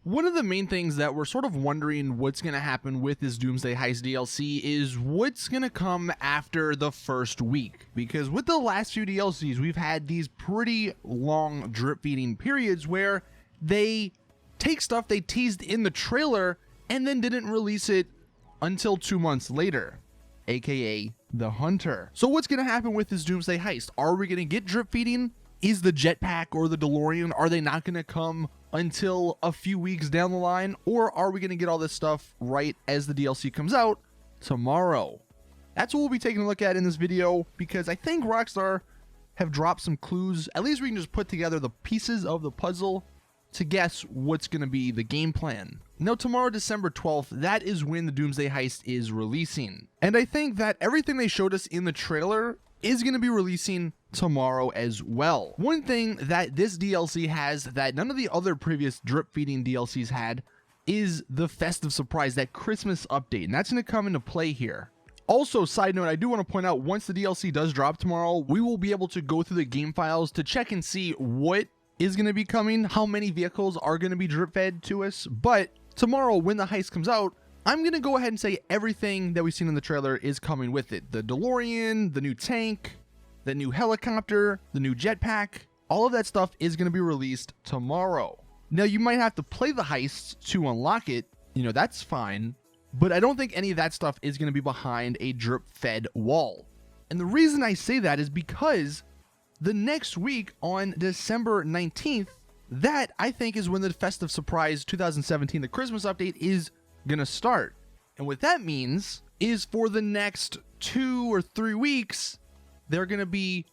One of the main things that we're sort of wondering what's going to happen with this Doomsday Heist DLC is what's going to come after the first week. Because with the last few DLCs, we've had these pretty long drip feeding periods where they take stuff they teased in the trailer and then didn't release it until 2 months later, aka the Hunter. So what's going to happen with this Doomsday Heist? Are we going to get drip feeding? Is the jetpack or the DeLorean, are they not going to come until a few weeks down the line? Or are we going to get all this stuff right as the DLC comes out tomorrow? That's what we'll be taking a look at in this video, because I think Rockstar have dropped some clues. At least we can just put together the pieces of the puzzle to guess what's going to be the game plan. Now, tomorrow, December 12th, that is when the Doomsday Heist is releasing. And I think that everything they showed us in the trailer is going to be releasing tomorrow as well. One thing that this DLC has that none of the other previous drip feeding DLCs had is the Festive surprise, that Christmas update, and that's going to come into play here. Also, side note, I do want to point out, once the DLC does drop tomorrow, we will be able to go through the game files to check and see what is going to be coming, how many vehicles are going to be drip fed to us. But tomorrow, when the heist comes out, I'm going to go ahead and say everything that we've seen in the trailer is coming with it. The DeLorean, the new tank, the new helicopter, the new jetpack, all of that stuff is going to be released tomorrow. Now, you might have to play the heist to unlock it. You know, that's fine. But I don't think any of that stuff is going to be behind a drip-fed wall. And the reason I say that is because the next week on December 19th, that I think is when the Festive Surprise 2017, the Christmas update, is going to start. And what that means is for the next 2 or 3 weeks, they're going to be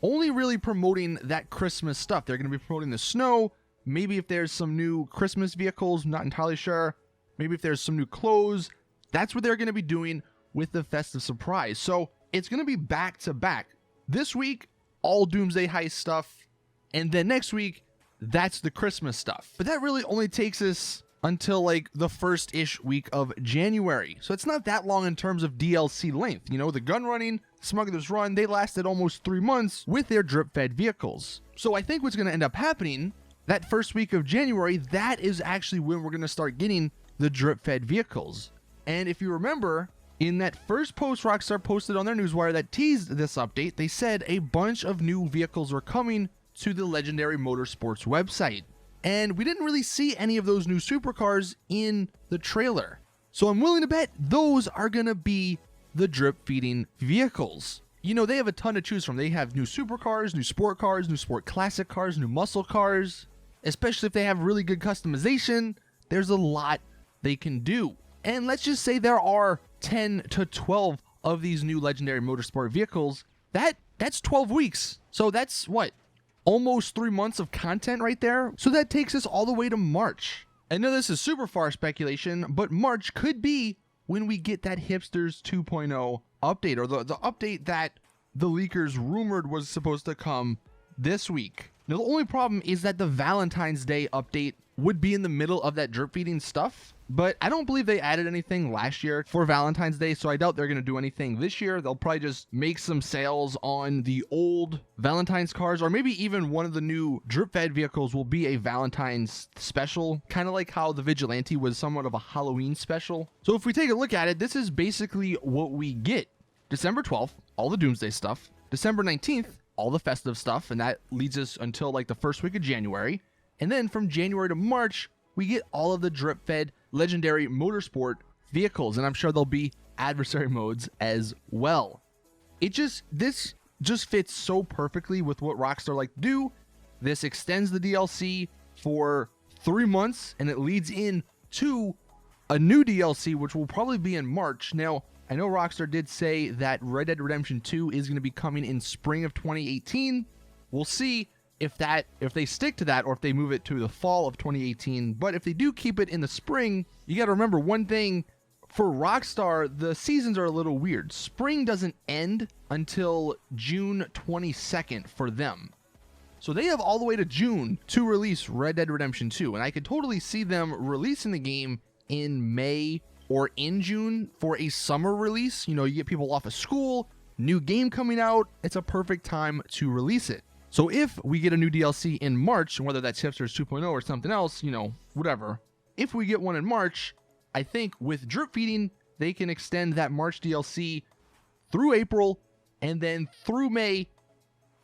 only really promoting that Christmas stuff. They're going to be promoting the snow. Maybe if there's some new Christmas vehicles, not entirely sure. Maybe if there's some new clothes. That's what they're going to be doing with the Festive Surprise. So it's going to be back to back. This week, all Doomsday Heist stuff. And then next week, that's the Christmas stuff. But that really only takes us until like the first-ish week of January. So it's not that long in terms of DLC length. You know, the gun running, Smuggler's Run, they lasted almost 3 months with their drip-fed vehicles. So I think what's going to end up happening, that first week of January, that is actually when we're going to start getting the drip-fed vehicles. And if you remember, in that first post Rockstar posted on their newswire that teased this update, they said a bunch of new vehicles are coming to the Legendary Motorsports website. And we didn't really see any of those new supercars in the trailer. So I'm willing to bet those are going to be the drip feeding vehicles. You know, they have a ton to choose from. They have new supercars, new sport cars, new sport classic cars, new muscle cars. Especially if they have really good customization, there's a lot they can do. And let's just say there are 10 to 12 of these new Legendary Motorsport vehicles. That's 12 weeks. So that's what? Almost 3 months of content right there. So that takes us all the way to March. I know this is super far speculation, but March could be when we get that Hipsters 2.0 update, or the update that the leakers rumored was supposed to come this week. Now, the only problem is that the Valentine's Day update would be in the middle of that drip feeding stuff, but I don't believe they added anything last year for Valentine's Day, so I doubt they're going to do anything this year. They'll probably just make some sales on the old Valentine's cars, or maybe even one of the new drip-fed vehicles will be a Valentine's special, kind of like how the Vigilante was somewhat of a Halloween special. So if we take a look at it, this is basically what we get. December 12th, all the Doomsday stuff. December 19th, all the Festive stuff, and that leads us until like the first week of January. And then from January to March, we get all of the drip-fed Legendary Motorsport vehicles, and I'm sure there'll be adversary modes as well. This just fits so perfectly with what Rockstar like to do. This extends the DLC for 3 months, and it leads in to a new DLC, which will probably be in March. Now, I know Rockstar did say that Red Dead Redemption 2 is going to be coming in spring of 2018. We'll see if they stick to that or if they move it to the fall of 2018. But if they do keep it in the spring, you got to remember one thing. For Rockstar, the seasons are a little weird. Spring doesn't end until June 22nd for them. So they have all the way to June to release Red Dead Redemption 2. And I could totally see them releasing the game in May or in June for a summer release. You know, you get people off of school, new game coming out. It's a perfect time to release it. So if we get a new DLC in March, and whether that's Hipsters 2.0 or something else, you know, whatever. If we get one in March, I think with drip feeding, they can extend that March DLC through April and then through May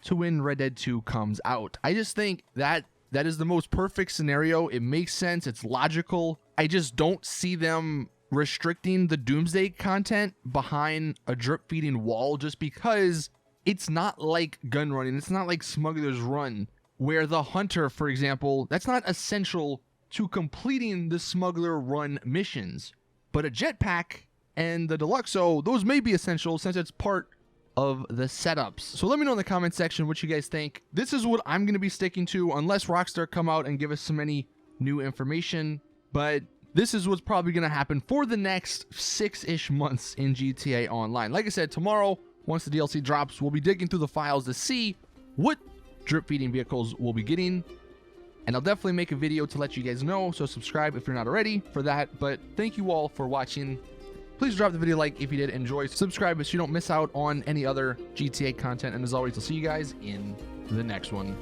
to when Red Dead 2 comes out. I just think that is the most perfect scenario. It makes sense. It's logical. I just don't see them restricting the Doomsday content behind a drip feeding wall, just because it's not like gun running. It's not like Smuggler's Run, where the hunter, for example, that's not essential to completing the Smuggler Run missions. But a jetpack and the Deluxo, those may be essential since it's part of the setups. So let me know in the comment section what you guys think. This is what I'm going to be sticking to unless Rockstar come out and give us some any new information. But this is what's probably going to happen for the next 6-ish months in GTA Online. Like I said, tomorrow, once the DLC drops, we'll be digging through the files to see what drip feeding vehicles we'll be getting. And I'll definitely make a video to let you guys know, so subscribe if you're not already for that. But thank you all for watching. Please drop the video a like if you did enjoy. Subscribe so you don't miss out on any other GTA content. And as always, I'll see you guys in the next one.